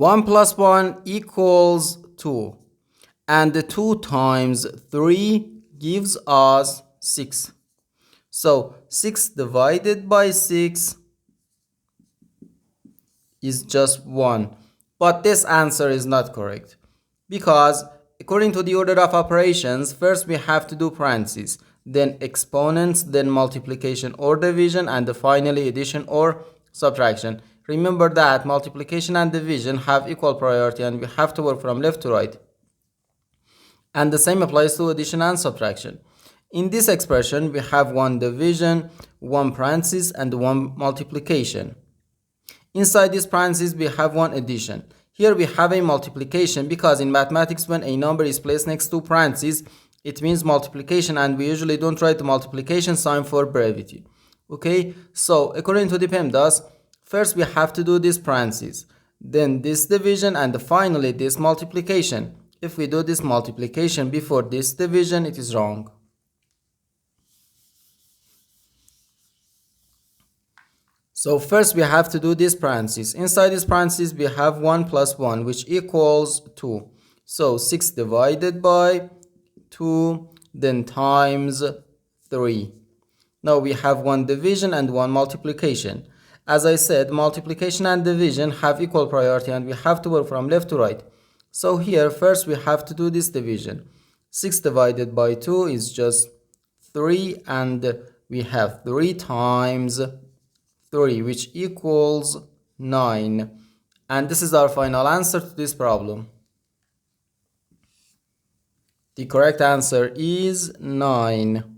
1 plus 1 equals 2. And the 2 times 3 gives us 6. So 6 divided by 6 is just 1. But this answer is not correct, because according to the order of operations, first we have to do parentheses, then exponents, then multiplication or division, and finally addition or subtraction. Remember that multiplication and division have equal priority and we have to work from left to right. And the same applies to addition and subtraction. In this expression, we have one division, one parenthesis, and one multiplication. Inside this parenthesis, we have one addition. Here we have a multiplication, because in mathematics, when a number is placed next to parentheses, it means multiplication, and we usually don't write the multiplication sign for brevity. Okay, so according to the PEMDAS, first we have to do this parenthesis, then this division, and finally this multiplication. If we do this multiplication before this division, it is wrong. So first we have to do this parenthesis. Inside this parenthesis we have 1 plus 1, which equals 2. So 6 divided by 2, then times 3. Now we have one division and one multiplication. As I said, multiplication and division have equal priority and we have to work from left to right. So here first we have to do this division. 6 divided by 2 is just 3, and we have 3 times 3, which equals 9. And this is our final answer to this problem. The correct answer is 9.